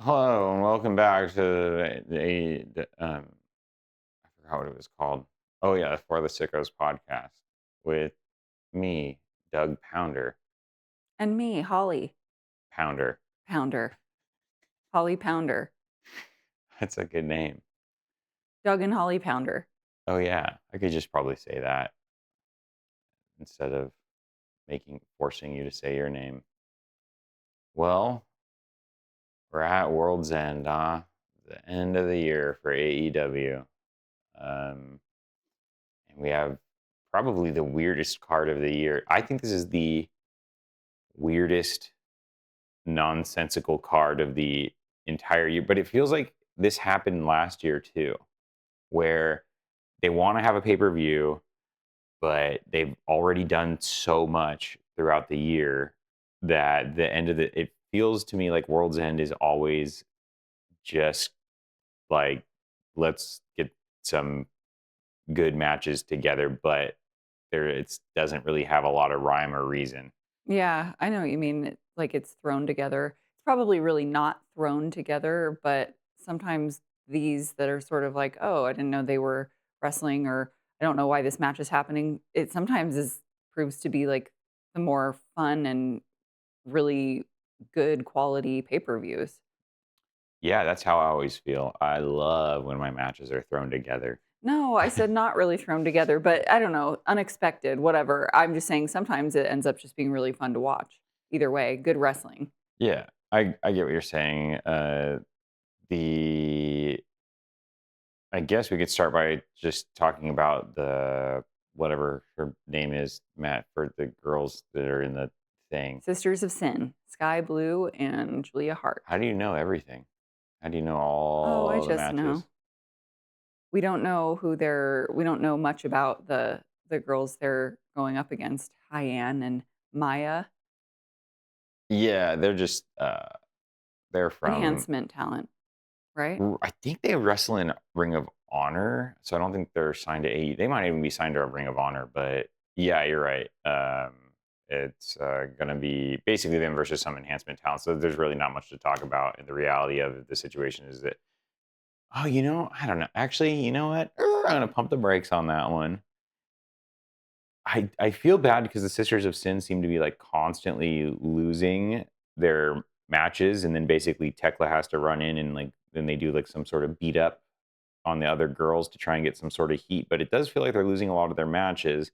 Hello and welcome back to I forgot what it was called. Oh yeah, For the Sickos podcast with me, Doug Pounder. And me, Holly Pounder. Pounder. Holly Pounder. That's a good name. Doug and Holly Pounder. Oh yeah, I could just probably say that instead of forcing you to say your name. Well, we're at World's End, the end of the year for AEW. Um, and we have probably the weirdest card of the year. I think this is the weirdest nonsensical card of the entire year. But it feels like this happened last year too, where they want to have a pay per view, but they've already done so much throughout the year that the end of it feels to me like World's End is always just like, let's get some good matches together, but it doesn't really have a lot of rhyme or reason. Yeah, I know what you mean. Like it's thrown together. It's probably really not thrown together, but sometimes these that are sort of like, oh, I didn't know they were wrestling, or I don't know why this match is happening. It sometimes proves to be like the more fun and really good quality pay-per-views. Yeah, that's how I always feel. I love when my matches are thrown together. No, I said not really thrown together, but I don't know, unexpected, whatever. I'm just saying sometimes it ends up just being really fun to watch. Either way, good wrestling. Yeah, I get what you're saying. The I guess we could start by just talking about the whatever her name is, Matt, for the girls that are in the thing. Sisters of Sin, Sky Blue and Julia Hart. How do you know everything? How do you know Oh, I all the just know. matches? We don't know much about the girls they're going up against, Hyann and Maya, Yeah, they're from enhancement talent, right? I think they wrestle in Ring of Honor, so I don't think they're signed to AE. They might even be signed to a Ring of Honor, but yeah, you're right. It's going to be basically them versus some enhancement talent. So there's really not much to talk about. And the reality of the situation is that, oh, I don't know. Actually, you know what? I'm going to pump the brakes on that one. I feel bad because the Sisters of Sin seem to be like constantly losing their matches, and then basically Tekla has to run in and like then they do like some sort of beat up on the other girls to try and get some sort of heat. But it does feel like they're losing a lot of their matches.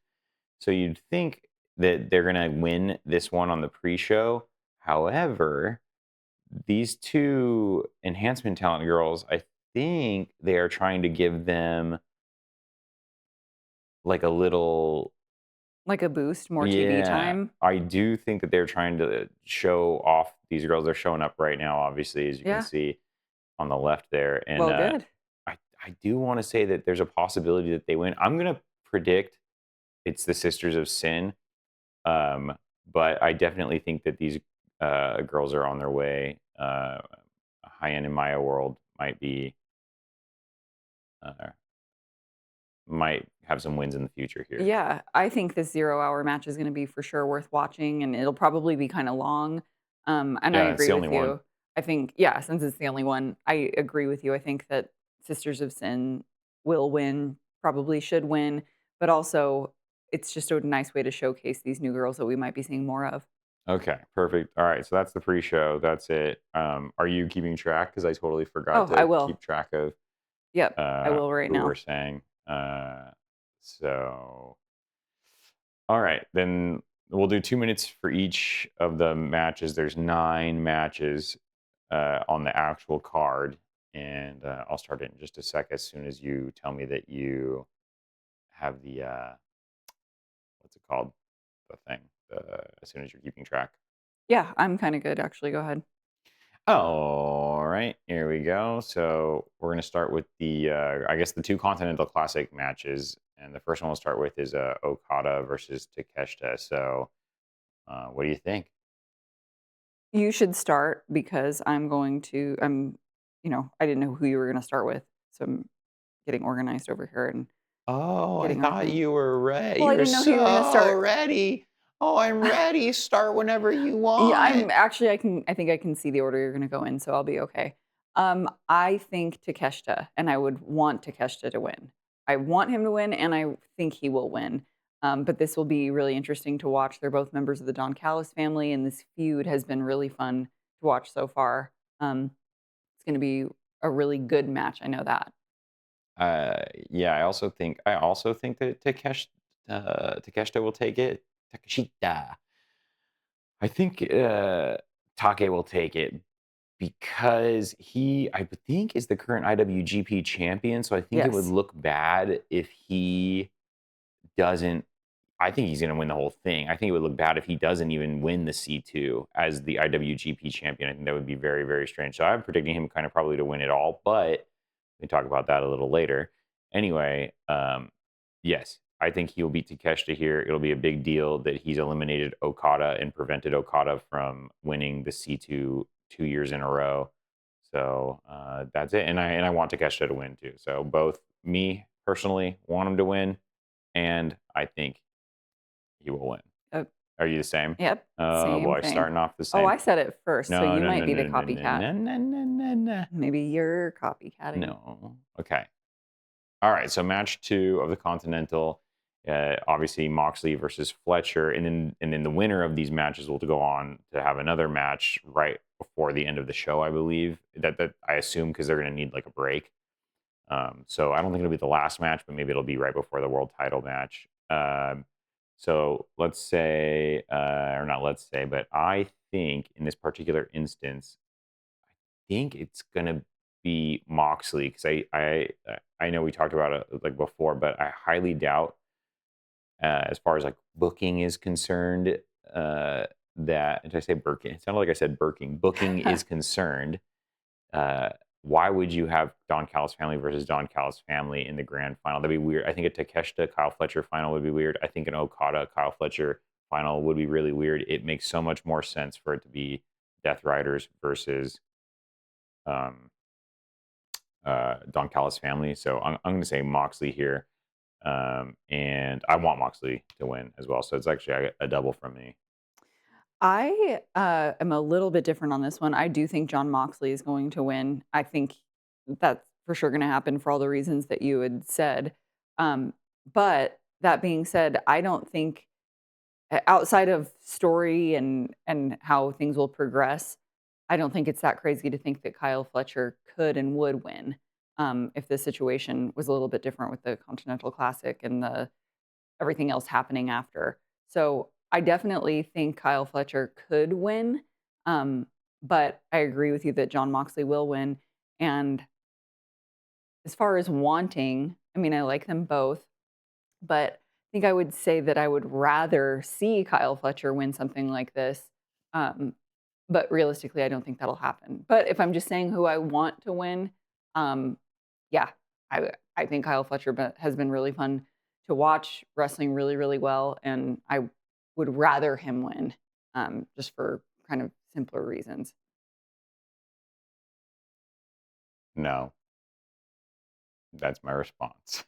So you'd think that they're gonna win this one on the pre-show. However, these two enhancement talent girls, I think they are trying to give them like a little. Like a boost, more TV Yeah, time. I do think that they're trying to show off these girls. They're showing up right now, obviously, as you can Yeah. see on the left there. And Well, good. I do want to say that there's a possibility that they win. I'm gonna predict it's the Sisters of Sin, um, but I definitely think that these girls are on their way. High end in Maya world uh, might have some wins in the future here. Yeah, I think this zero-hour match is gonna be for sure worth watching, and it'll probably be kinda long, and I Yeah, it's agree the only with one. you. I think yeah, since it's the only one, I agree with you. I think that Sisters of Sin will win, probably should win, but also it's just a nice way to showcase these new girls that we might be seeing more of. Okay, perfect. All right, so that's the pre-show. That's it. Are you keeping track? Because I totally forgot Oh, I to will. keep track of Yep, I will right who we're now. saying. So, all right, then we'll do 2 minutes for each of the matches. There's 9 matches on the actual card, and I'll start it in just a sec. As soon as you tell me that you have the what's it called? The thing. As soon as you're keeping track. Yeah, I'm kinda good, actually, go ahead. All right, here we go. So we're going to start with I guess, the two Continental Classic matches, and the first one we'll start with is Okada versus Takeshita. So, what do you think? You should start because I didn't know who you were gonna start with, so I'm getting organized over here and Oh, I getting our thought thing. you were ready. Well, I You were didn't know who you were gonna so start. ready. Oh, I'm ready. Start whenever you Yeah, want. I'm actually I think I can see the order you're gonna go in, so I'll be okay. I think Takeshita, and I would want Takeshita to win. I want him to win, and I think he will win. But this will be really interesting to watch. They're both members of the Don Callis family, and this feud has been really fun to watch so far. It's gonna be a really good match, I know that. Yeah, I also think that Takeshita will take it. Takeshita. I think Take will take it because he, I think, is the current IWGP champion. So I think it would Yes. look bad if he doesn't. I think he's going to win the whole thing. I think it would look bad if he doesn't even win the C2 as the IWGP champion. I think that would be very, very strange. So I'm predicting him kind of probably to win it all, but we can talk about that a little later. Anyway, yes, I think he'll beat Takeshita here. It'll be a big deal that he's eliminated Okada and prevented Okada from winning the C2 2 years in a row. So that's it. And I want Takeshita to win too. So both me personally want him to win, and I think he will win. Uh, Are you the same? yep, Oh same boy, thing. starting off the Oh, same. I said it first, so No, you no, might no, be the no, no, no, copycat. no, no, no, no, no. Maybe you're copycatting. No. Okay. All right. So match two of the Continental. Obviously Moxley versus Fletcher, and then the winner of these matches will go on to have another match right before the end of the show. I believe that I assume because they're going to need like a break. So I don't think it'll be the last match, but maybe it'll be right before the world title match. So let's say, or not let's say, but I think in this particular instance, think it's gonna be Moxley because I know we talked about it like before, but I highly doubt, as far as like booking is concerned, that did I say Birking? It sounded like I said Birking. Booking is concerned. Uh, why would you have Don Callis family versus Don Callis family in the grand final? That'd be weird. I think a Takeshita Kyle Fletcher final would be weird. I think an Okada Kyle Fletcher final would be really weird. It makes so much more sense for it to be Death Riders versus um, Don Callis family. So I'm going to say Moxley here. And I want Moxley to win as well. So it's actually a double from me. I am a little bit different on this one. I do think John Moxley is going to win. I think that's for sure going to happen for all the reasons that you had said. But that being said, I don't think outside of story and how things will progress, I don't think it's that crazy to think that Kyle Fletcher could and would win if the situation was a little bit different with the Continental Classic and the everything else happening after. So I definitely think Kyle Fletcher could win, um, but I agree with you that John Moxley will win. And as far as wanting, I mean, I like them both, but I think I would say that I would rather see Kyle Fletcher win something like this. Um, but realistically, I don't think that'll happen. But if I'm just saying who I want to win, um, yeah, I think Kyle Fletcher has been really fun to watch, wrestling really, really well, and I would rather him win, just for kind of simpler reasons. No, that's my response.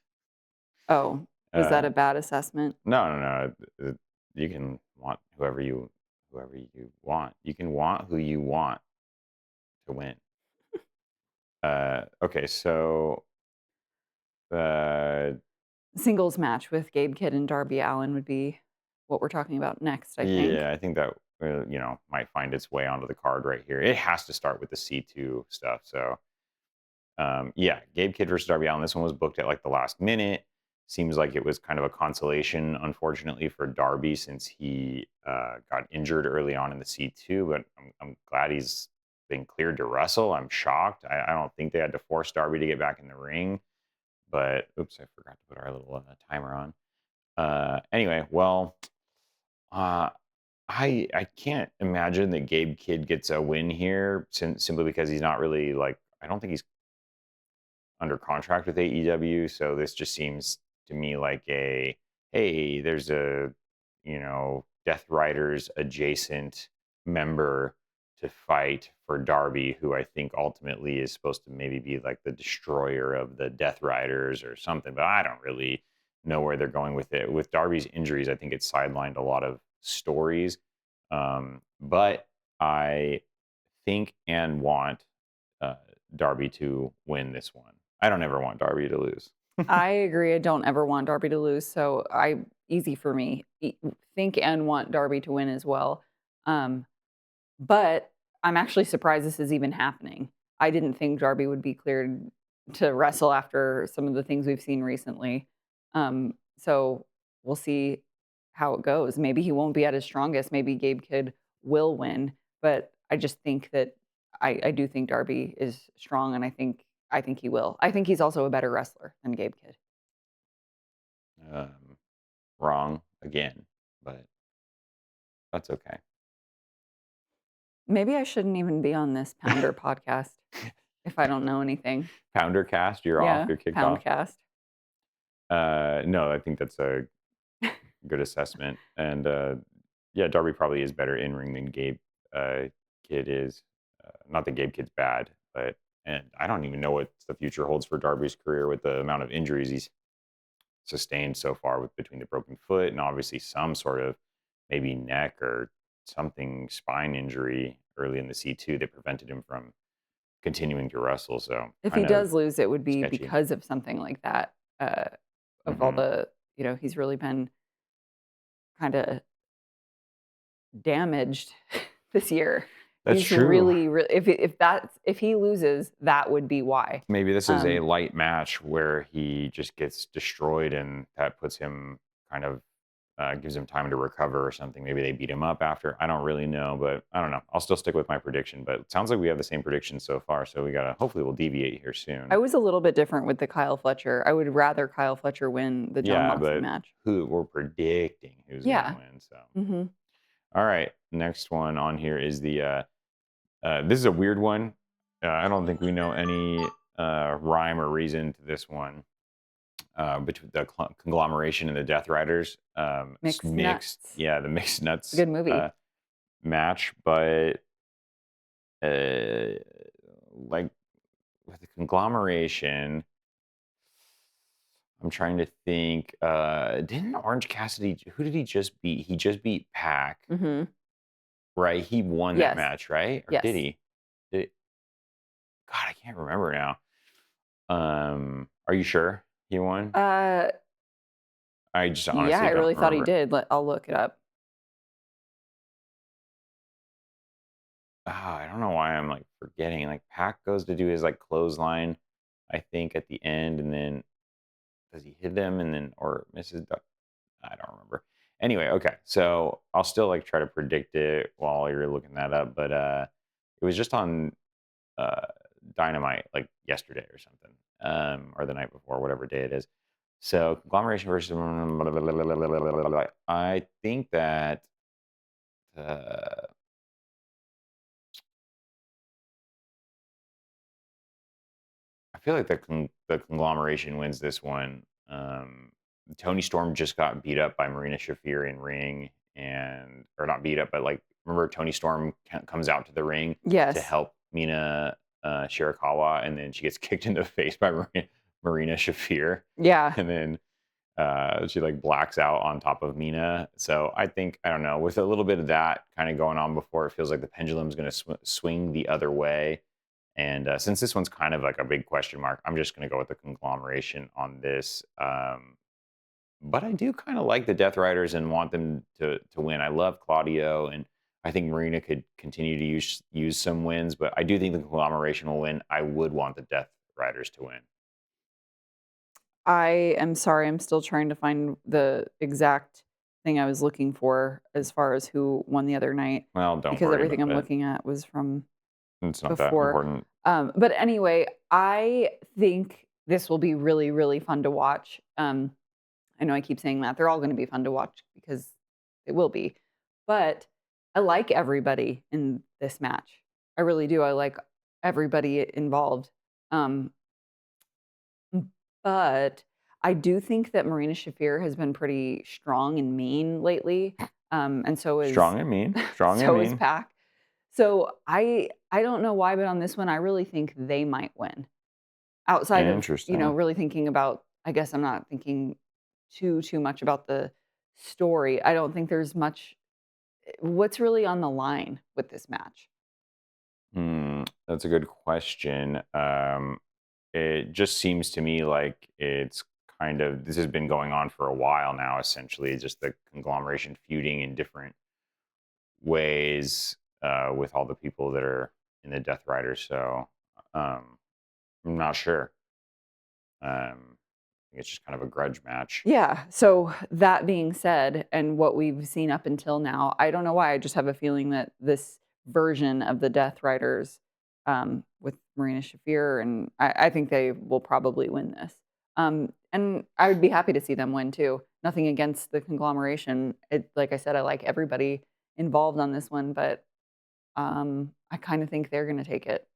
Oh, was that Uh, a bad assessment? no, no, no. You can want whoever you want. You can want who you want to win. Okay, so uh, Singles match with Gabe Kidd and Darby Allin would be what we're talking about next, I think. yeah, I think that might find its way onto the card right here. It has to start with the C2 stuff. So yeah, Gabe Kidd versus Darby Allin. This one was booked at like the last minute. Seems like it was kind of a consolation, unfortunately, for Darby since he got injured early on in the C2. But I'm glad he's been cleared to wrestle. I'm shocked. I don't think they had to force Darby to get back in the ring. But oops, I forgot to put our little timer on. Anyway, well, uh, I can't imagine that Gabe Kidd gets a win here simply because he's not really like I don't think he's under contract with AEW. So this just seems to me like a hey, there's a Death Riders adjacent member to fight for Darby, who I think ultimately is supposed to maybe be like the destroyer of the Death Riders or something. But I don't really know where they're going with it. With Darby's injuries, I think it's sidelined a lot of stories. But I think and want uh, Darby to win this one. I don't ever want Darby to lose. I agree. I don't ever want Darby to lose, so I easy for me. Think and want Darby to win as well. Um, but I'm actually surprised this is even happening. I didn't think Darby would be cleared to wrestle after some of the things we've seen recently. So we'll see how it goes. Maybe he won't be at his strongest. Maybe Gabe Kidd will win. But I just think that I do think Darby is strong, and I think he will. I think he's also a better wrestler than Gabe Kidd. Um, Wrong again, but that's okay. Maybe I shouldn't even be on this Pounder podcast if I don't know anything. Pounder cast, you're off. Yeah, You're kicked off. Poundcast. No, I think that's a good assessment. And yeah, Darby probably is better in ring than Gabe Kidd is. Not that Gabe Kidd's bad, but and I don't even know what the future holds for Darby's career with the amount of injuries he's sustained so far with between the broken foot and obviously some sort of maybe neck or something spine injury early in the C2 that prevented him from continuing to wrestle. So If he kind of does lose, it would be sketchy. because of something like that. Of all Hmm. the, he's really been kind of damaged this year. That's He's true. really, really. If he loses, that would be why. Maybe this is a Um, light match where he just gets destroyed and that puts him kind of gives him time to recover or something. Maybe they beat him up after. I don't really know, but I don't know. I'll still stick with my prediction. But it sounds like we have the same prediction so far. So we gotta hopefully we'll deviate here I soon. was a little bit different with the Kyle Fletcher. I would rather Kyle Fletcher win the John Yeah, Moxley but match. who we're predicting who's gonna Yeah. win. So Hmm. all right, next one on here is the this is a weird one. I don't think we know any rhyme or reason to this one. Between the conglomeration and the Death Riders. Mixed Mixed, nuts. yeah, the mixed It's a nuts good movie. match, but uh, like with the conglomeration, I'm trying to think. Didn't Orange Cassidy? Who did he just beat? He just beat Pac, Hmm. right? He won that Yes. match, right? Or did Yes. he? Did, God, I can't remember now. Are you sure he won? Uh, I just yeah, I honestly don't really thought he remember. did. I'll look it up. I don't know why I'm like forgetting. Like Pac goes to do his like clothesline, I think at the end, and then does he hit them and then or misses? I don't remember. Anyway, okay, so I'll still like try to predict it while you're looking that up, but it was just on uh Dynamite like yesterday or something, or the night before, whatever day it is. So conglomeration versus I think that uh I feel like the conglomeration wins this one. Tony Storm just got beat up by Marina Shafir in ring, and or not beat up, but like remember Tony Storm comes out to the ring to Yes. help Mina Shirakawa, and then she gets kicked in the face by Marina Shafir, Yeah. and then she like blacks out on top of Mina. So I think I don't know with a little bit of that kind of going on before, it feels like the pendulum's going to swing the other way. And since this one's kind of like a big question mark, I'm just going to go with the conglomeration on this. But I do kind of like the Death Riders and want them to win. I love Claudio, and I think Marina could continue to use some wins. But I do think the conglomeration will win. I would want the Death Riders to win. I am sorry, I'm still trying to find the exact thing I was looking for as far as who won the other night, Well, don't because worry everything about I'm it. looking at was from It's not that before. important. But anyway, I think this will be really, really fun to watch. I know I keep saying that. They're all gonna be fun to watch because it will be. But I like everybody in this match. I really do. I like everybody involved. Um, but I do think that Marina Shafir has been pretty strong and mean lately, and so is Strong and mean. Strong and so is mean. Pac. So I don't know why, but on this one, I really think they might win. Outside of Interesting. really thinking about, I guess I'm not thinking too much about the story. I don't think there's much. what's really on the line with this match? That's a good question. It just seems to me like it's kind of this has been going on for a while now. Essentially, just the conglomeration feuding in different ways with all the people that are in the Death Riders. So um, I'm not sure. I think it's just kind of a grudge match. Yeah. So that being said, and what we've seen up until now, I don't know why. I just have a feeling that this version of the Death Riders, with Marina Shafir, and I think they will probably win this. And I would be happy to see them win too. Nothing against the conglomeration. Like I said, I like everybody involved on this one, but I kind of think they're going to take it.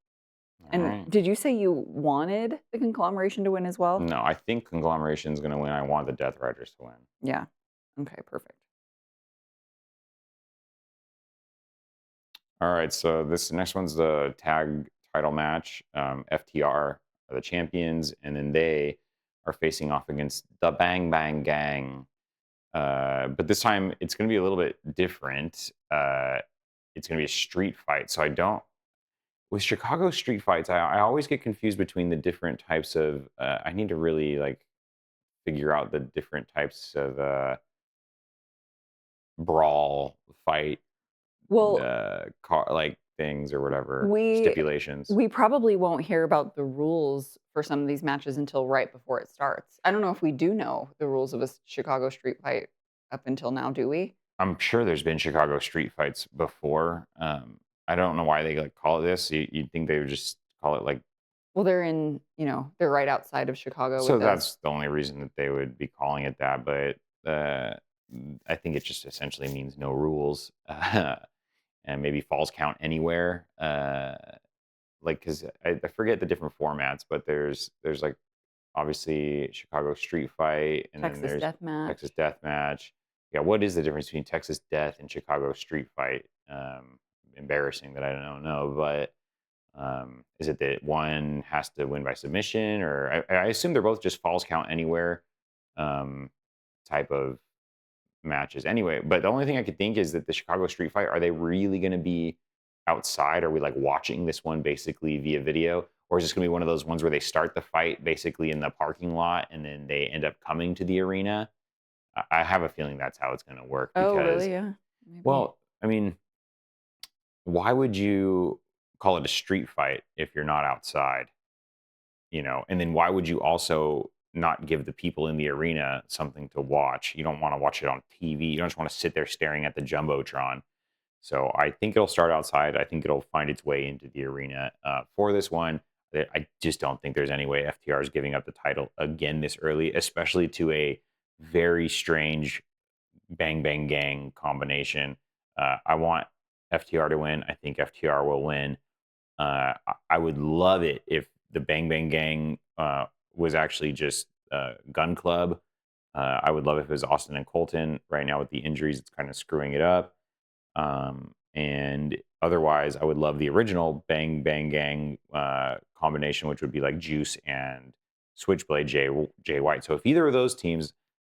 All And right. did you say you wanted the conglomeration to win as well? No, I think conglomeration's going to win. I want the Death Riders to win. Yeah. Okay. Perfect. All right, so this next one's the tag title match. FTR are the champions, and then they are facing off against the Bang Bang Gang. But this time it's going to be a little bit different. It's going to be a street fight. So I don't with Chicago street fights. I always get confused between the different types of. I need to really like figure out the different types of brawl fight Well, like things or whatever we stipulations. we probably won't hear about the rules for some of these matches until right before it starts. I don't know if we do know the rules of a Chicago street fight up until now, do we? I'm sure there's been Chicago street fights before. I don't know why they like call it this. You'd think they would just call it like. Well, they're right outside of Chicago So with us. that's the only reason that they would be calling it that. But uh, I think it just essentially means no rules, and maybe falls count anywhere. Like because I forget the different formats, but there's like obviously Chicago Street Fight, and then Texas there's death match. Texas Death Match. Yeah, what is the difference between Texas Death and Chicago Street Fight? Embarrassing that I don't know, but is it that one has to win by submission, or I assume they're both just falls count anywhere um, type of matches anyway. But the only thing I could think is that the Chicago Street Fight, are they really going to be outside? Are we like watching this one basically via video? Or is this going to be one of those ones where they start the fight basically in the parking lot and then they end up coming to the arena? I have a feeling that's how it's going to work Oh, because, really? Yeah. Maybe. well, I mean, why would you call it a street fight if you're not outside? And then why would you also not give the people in the arena something to watch? You don't want to watch it on TV. You don't just want to sit there staring at the jumbotron. So I think it'll start outside. I think it'll find its way into the arena for this one. I just don't think there's any way FTR is giving up the title again this early, especially to a very strange Bang Bang Gang combination. I want FTR to win. I think FTR will win. I would love it if the Bang Bang Gang was actually just Gun Club. I would love if it was Austin and Colton. Right now, with the injuries, it's kind of screwing it up. And otherwise, I would love the original Bang Bang Gang combination, which would be like Juice and Switchblade Jay White. So if either of those teams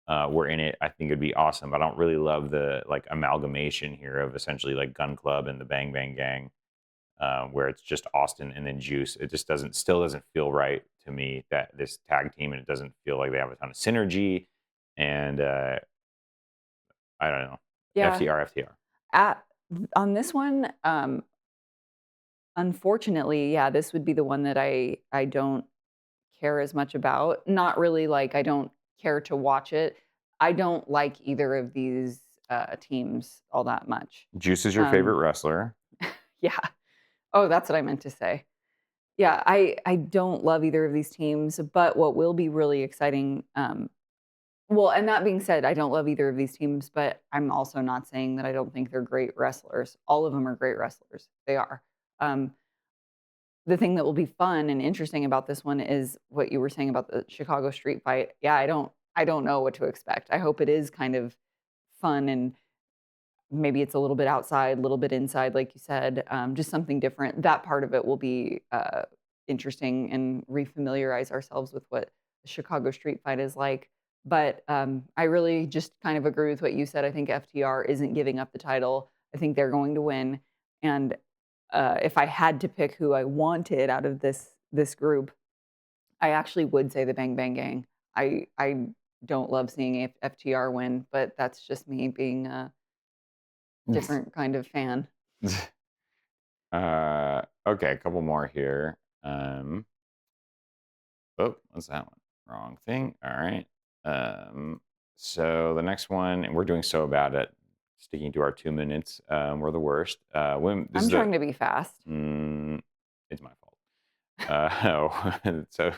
were in it, I think it'd be awesome. But I don't really love the like amalgamation here of essentially like Gun Club and the Bang Bang Gang, where it's just Austin and then Juice. It just still doesn't feel right to me that this tag team, and it doesn't feel like they have a ton of synergy. And I don't know, Yeah. FTR. At on this one, unfortunately, yeah, this would be the one that I don't care as much about. Not really like I don't care to watch it. I don't like either of these teams all that much. Juice is your Um, favorite wrestler. yeah. Oh, that's what I meant to say. Yeah, I don't love either of these teams, but what will be really exciting, well, and that being said, I don't love either of these teams, but I'm also not saying that I don't think they're great wrestlers. All of them are great wrestlers. They are. Um, the thing that will be fun and interesting about this one is what you were saying about the Chicago street fight. Yeah, I don't know what to expect. I hope it is kind of fun and maybe it's a little bit outside, a little bit inside, like you said, just something different. That part of it will be interesting and refamiliarize ourselves with what the Chicago street fight is like. But I really just kind of agree with what you said. I think FTR isn't giving up the title. I think they're going to win, and, if I had to pick who I wanted out of this group, I actually would say the Bang Bang Gang. I don't love seeing FTR win, but that's just me being a different kind of fan. Okay, a couple more here. Oh, what's that one? Wrong thing. All right. So the next one, and we're doing so bad at sticking to our 2 minutes. We're the worst. This I'm is the. trying to be fast. It's my fault. So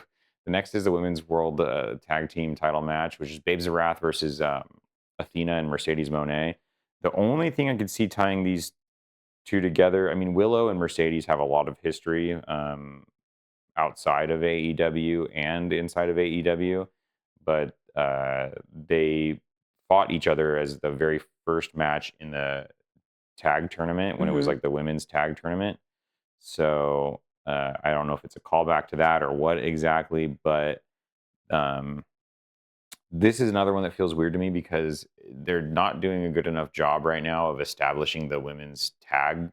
the next is the women's world tag team title match, which is Babes of Wrath versus Athena and Mercedes Monet. The only thing I could see tying these two together, I mean, Willow and Mercedes have a lot of history outside of AEW and inside of AEW, but they fought each other as the very first match in the tag tournament when it was Mhm. like the women's tag tournament. So I don't know if it's a callback to that or what exactly, but um, this is another one that feels weird to me because they're not doing a good enough job right now of establishing the women's tag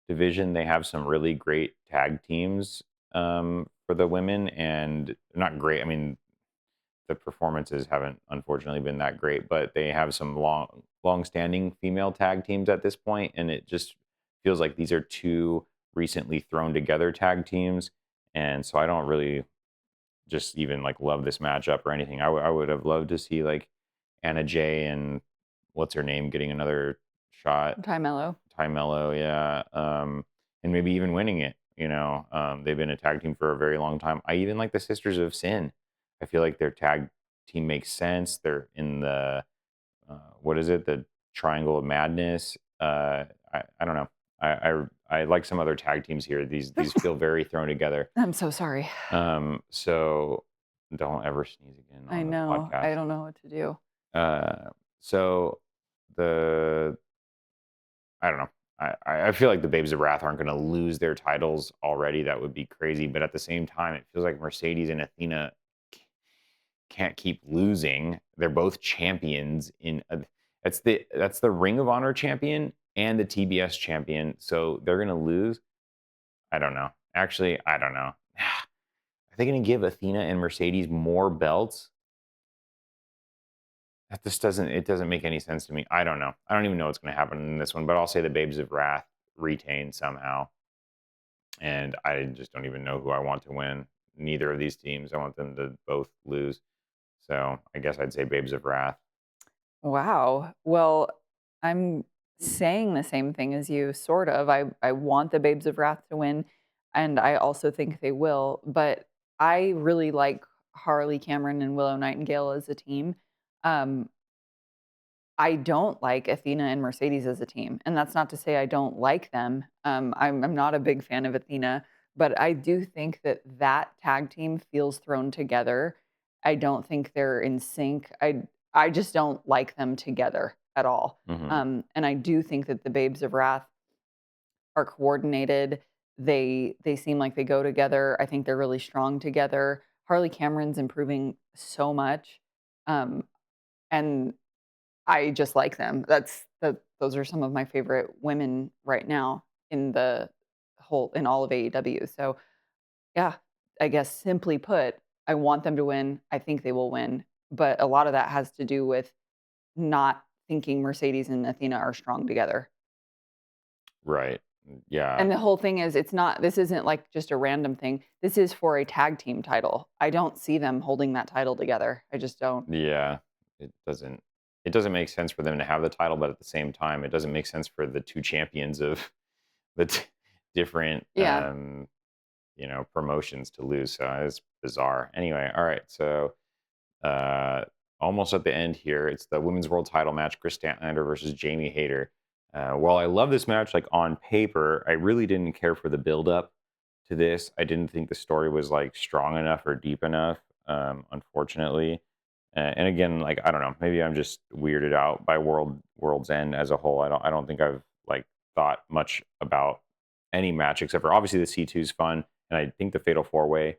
division. They have some really great tag teams for the women, and not great. I mean, the performances haven't unfortunately been that great, but they have some long-standing female tag teams at this point, and it just feels like these are two recently thrown together tag teams, and so I don't really just even like love this matchup or anything. I would have loved to see like Anna Jay and what's her name getting another shot. Ty Mello. Ty Mello, yeah, and maybe even winning it. They've been a tag team for a very long time. I even like the Sisters of Sin. I feel like their tag team makes sense. They're in the what is it? The Triangle of Madness. I don't know. I like some other tag teams here. These feel very thrown together. I'm so sorry. So don't ever sneeze again I on the know. podcast. I don't know what to do. So the I don't know. I feel like the Babes of Wrath aren't going to lose their titles already. That would be crazy. But at the same time, it feels like Mercedes and Athena can't keep losing. They're both champions in. That's the Ring of Honor champion and the TBS champion. So they're going to lose. I don't know. Actually, I don't know. Are they going to give Athena and Mercedes more belts? That just doesn't make any sense to me. I don't know. I don't even know what's going to happen in this one, but I'll say the Babes of Wrath retain somehow. And I just don't even know who I want to win. Neither of these teams. I want them to both lose. So I guess I'd say Babes of Wrath. Wow. Well, I'm saying the same thing as you, sort of. I want the Babes of Wrath to win, and I also think they will. But I really like Harley Cameron and Willow Nightingale as a team. Um, I don't like Athena and Mercedes as a team, and that's not to say I don't like them. I'm not a big fan of Athena, but I do think that that tag team feels thrown together. I don't think they're in sync. I just don't like them together at all. Hmm. And I do think that the Babes of Wrath are coordinated. They seem like they go together. I think they're really strong together. Harley Cameron's improving so much, um, and I just like them. Those are some of my favorite women right now in all of AEW. So, yeah, I guess simply put, I want them to win. I think they will win, but a lot of that has to do with not thinking Mercedes and Athena are strong together. Right. Yeah. And the whole thing is this isn't like just a random thing. This is for a tag team title. I don't see them holding that title together. I just don't. Yeah. It doesn't. It doesn't make sense for them to have the title, but at the same time, it doesn't make sense for the two champions of the different Yeah. promotions to lose. So it's bizarre. Anyway, all right. So uh, almost at the end here, it's the women's world title match: Chris Statlander versus Jamie Hayter. While I love this match, like on paper, I really didn't care for the build up to this. I didn't think the story was like strong enough or deep enough. Unfortunately, and again, like I don't know, maybe I'm just weirded out by World's End as a whole. I don't think I've like thought much about any match except for obviously the C2 is fun, and I think the Fatal Four Way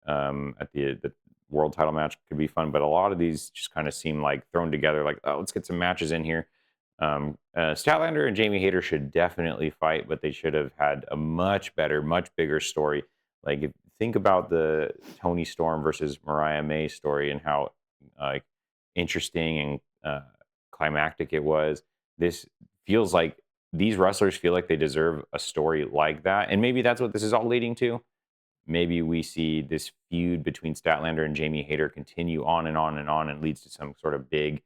at the world title match could be fun. But a lot of these just kind of seem like thrown together, like, oh, let's get some matches in here. Statlander and Jamie Hayter should definitely fight, but they should have had a much better, much bigger story. Like, think about the Tony Storm versus Mariah May story and how like interesting and climactic it was. This feels like these wrestlers feel like they deserve a story like that, and maybe that's what this is all leading to. Maybe we see this feud between Statlander and Jamie Hayter continue on and on and on, and leads to some sort of big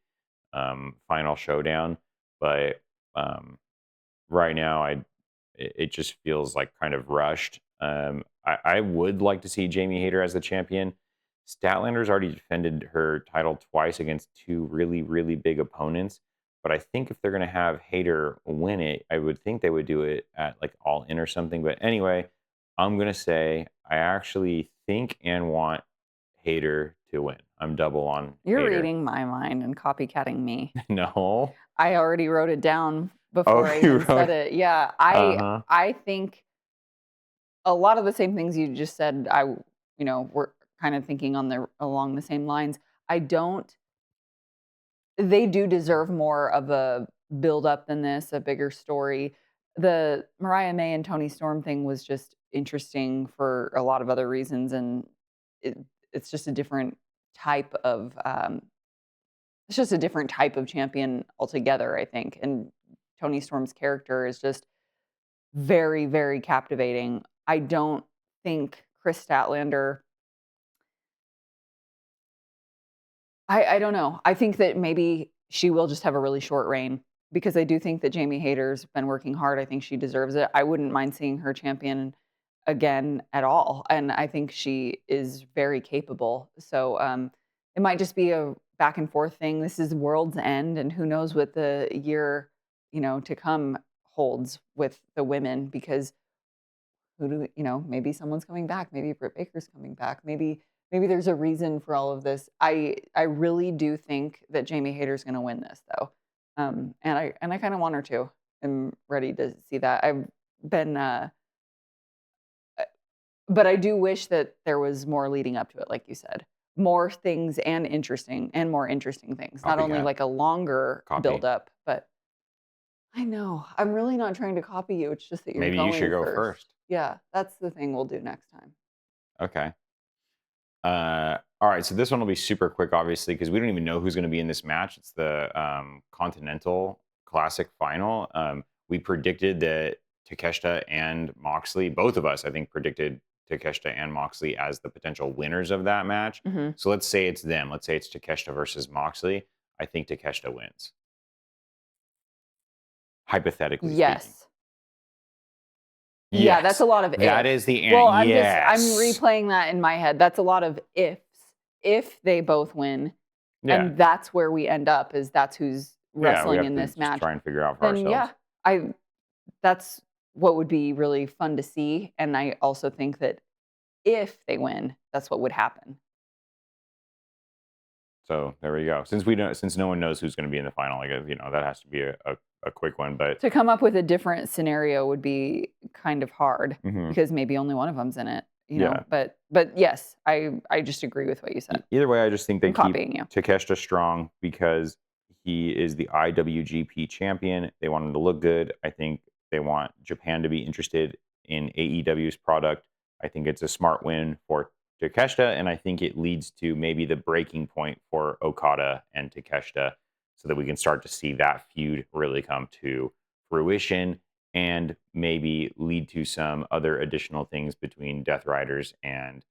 final showdown. But um, right now, it just feels like kind of rushed. I would like to see Jamie Hayter as the champion. Statlander's already defended her title twice against two really, really big opponents. But I think if they're going to have Hayter win it, I would think they would do it at like All In or something. But anyway, I'm going to say I actually think and want Hayter to win. I'm double on You're Hayter. reading my mind and copycatting me. No. I already wrote it down Oh, before I you even wrote. said it. Yeah, Uh-huh. I think a lot of the same things you just said, we're kind of thinking along the same lines. I don't They do deserve more of a build up than this, a bigger story. The Mariah May and Tony Storm thing was just interesting for a lot of other reasons, and it, it's just a different type of it's just a different type of champion altogether, I think. And Tony Storm's character is just very, very captivating. I don't think Chris Statlander. I don't know. I think that maybe she will just have a really short reign because I do think that Jamie Hayter's been working hard. I think she deserves it. I wouldn't mind seeing her champion again at all, and I think she is very capable. So it might just be a back and forth thing. This is World's End, and who knows what the year to come holds with the women because maybe someone's coming back, maybe Britt Baker's coming back, maybe there's a reason for all of this. I really do think that Jamie Hayter's going to win this though, and I kind of want her to. I'm ready to see that. I've been, but I do wish that there was more leading up to it, like you said, more things and more interesting things. Not only Copycat. like a longer Copy. build up, but I know. I'm really not trying to copy you. It's just that you're Maybe you should going go first. first. Yeah, that's the thing we'll do next time. Okay. All right. So this one will be super quick, obviously, because we don't even know who's going to be in this match. It's the Continental Classic Final. We predicted that Takeshita and Moxley, both of us, I think, predicted Takeshita and Moxley as the potential winners of that match. Mhm. So let's say it's them. Let's say it's Takeshita versus Moxley. I think Takeshita wins, hypothetically speaking. Yes. Yeah, that's a Yes, lot of that ifs. is the Well, answer. I'm Yes. replaying that in my head. That's a lot of ifs. If they both win, Yeah. and that's where we end up is that's who's Yeah. We wrestling have in to this just match, try and figure out for then yeah, ourselves. I that's what would be really fun to see, and I also think that if they win, that's what would happen. So there we go. Since no one knows who's going to be in the final, I guess that has to be a quick one. But To come up with a different scenario would be kind of hard mhm, because maybe only one of them's in it, yeah. but yes, I just agree with what you said. Either way, I just think they I'm keep copying you. Takeshita strong because he is the IWGP champion. They want him to look good. I think they want Japan to be interested in AEW's product. I think it's a smart win for Takeshita, and I think it leads to maybe the breaking point for Okada and Takeshita so that we can start to see that feud really come to fruition and maybe lead to some other additional things between Death Riders and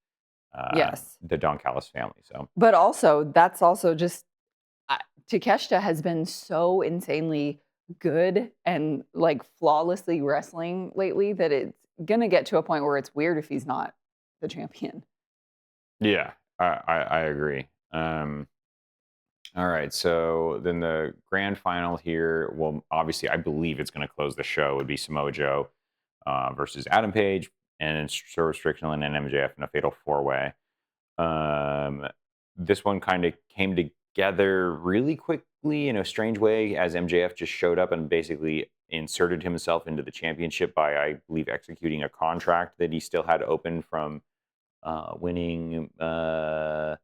Yes. the Don Callis family. So But also, that's also just I Takeshita has been so insanely good and, like, flawlessly wrestling lately that it's gonna get to a point where it's weird if he's not the champion. yeah, I agree. All right, so then the grand final here. Well, obviously, I believe it's going to close the show. Would be Samoa Joe versus Adam Page and Swerve Strickland and MJF in a fatal four way. Um, this one kind of came together really quickly in a strange way as MJF just showed up and basically inserted himself into the championship by, I believe, executing a contract that he still had open from winning the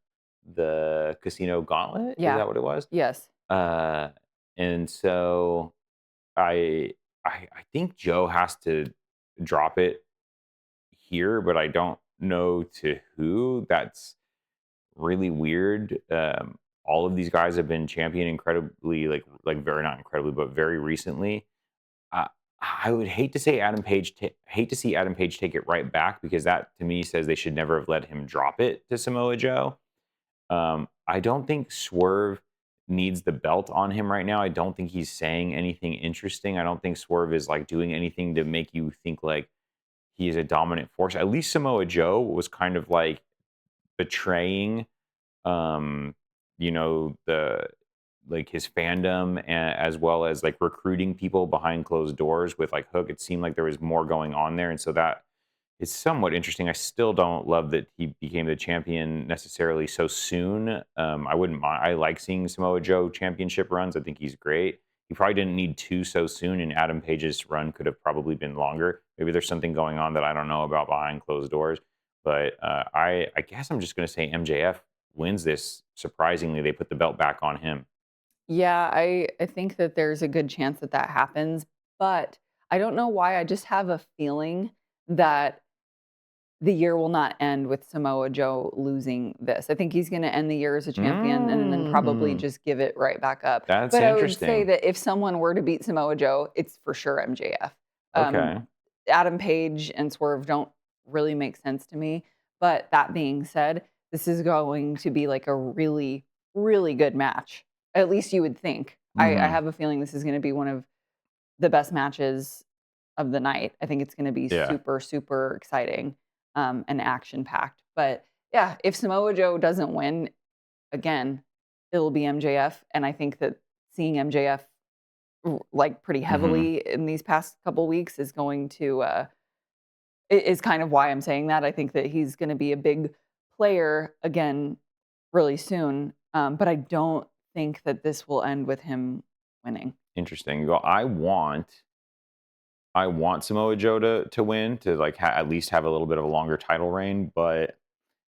Casino Gauntlet. Is Yeah. that what it was? Yes. Uh, And so I I think Joe has to drop it here, but I don't know to who. That's really weird. All of these guys have been champion incredibly, like very not incredibly, but very recently. Uh, I would hate to say hate to see Adam Page take it right back because that to me says they should never have let him drop it to Samoa Joe. I don't think Swerve needs the belt on him right now. I don't think he's saying anything interesting. I don't think Swerve is like doing anything to make you think like he is a dominant force. At least Samoa Joe was kind of like betraying um the like his fandom as well as like recruiting people behind closed doors with like Hook. It seemed like there was more going on there, and so that is somewhat interesting. I still don't love that he became the champion necessarily so soon. I wouldn't mind. I like seeing Samoa Joe championship runs. I think he's great. He probably didn't need two so soon, and Adam Page's run could have probably been longer. Maybe there's something going on that I don't know about behind closed doors. But I guess I'm just going to say MJF wins this. Surprisingly, they put the belt back on him. Yeah, I think that there's a good chance that that happens, but I don't know why, I just have a feeling that the year will not end with Samoa Joe losing this. I think he's gonna end the year as a champion and then probably Mm, just give it right back up. that's But I would say interesting. that if someone were to beat Samoa Joe, it's for sure MJF. Um, Okay. Adam Page and Swerve don't really make sense to me. But that being said, this is going to be like a really, really good match. At least you would think. I Hmm. have a feeling this is gonna be one of the best matches of the night. I think it's gonna be Yeah. super, super exciting, and action packed. But yeah, if Samoa Joe doesn't win, again, it'll be MJF. And I think that seeing MJF like pretty Hmm. heavily in these past couple weeks is going to is kind of why I'm saying that. I think that he's gonna be a big player again really soon. But I don't think that this will end with him winning. Interesting. Well, I want Samoa Joe to win to like at least have a little bit of a longer title reign, but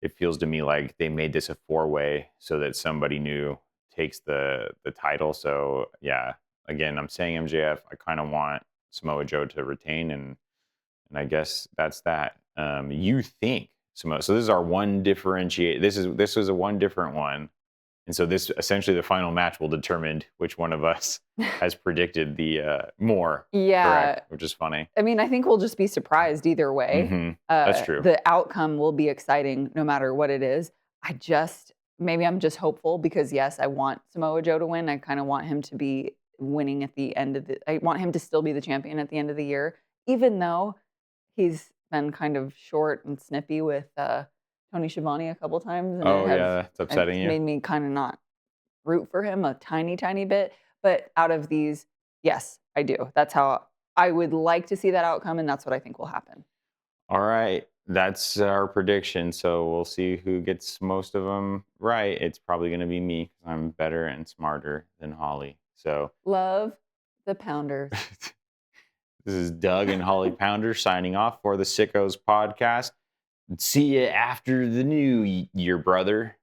it feels to me like they made this a four-way so that somebody new takes the title. So yeah, again, I'm saying MJF. I kind of want Samoa Joe to retain, and I guess that's that. You think Samoa? So this is our one differentiate. This was a one different one, and so this essentially the final match will determine which one of us has predicted the more Yeah, correct, which is funny. I mean, I think we'll just be surprised either way. Hmm. That's true. The outcome will be exciting no matter what it is. I just maybe I'm just hopeful because yes, I want Samoa Joe to win. I kind of want him to be winning at the end of the I want him to still be the champion at the end of the year, even though he's been kind of short and snippy with Tony Schiavone a couple times, and Oh yeah, it's it's upsetting you. made me kind of not root for him a tiny, tiny bit. But out of these, yes, I do. That's how I would like to see that outcome, and that's what I think will happen. All right. That's our prediction. So we'll see who gets most of them right. It's probably going to be me because I'm better and smarter than Holly. So Love the Pounders. this is Doug and Holly Pounder signing off for the Sickos podcast. See you after the new year, brother.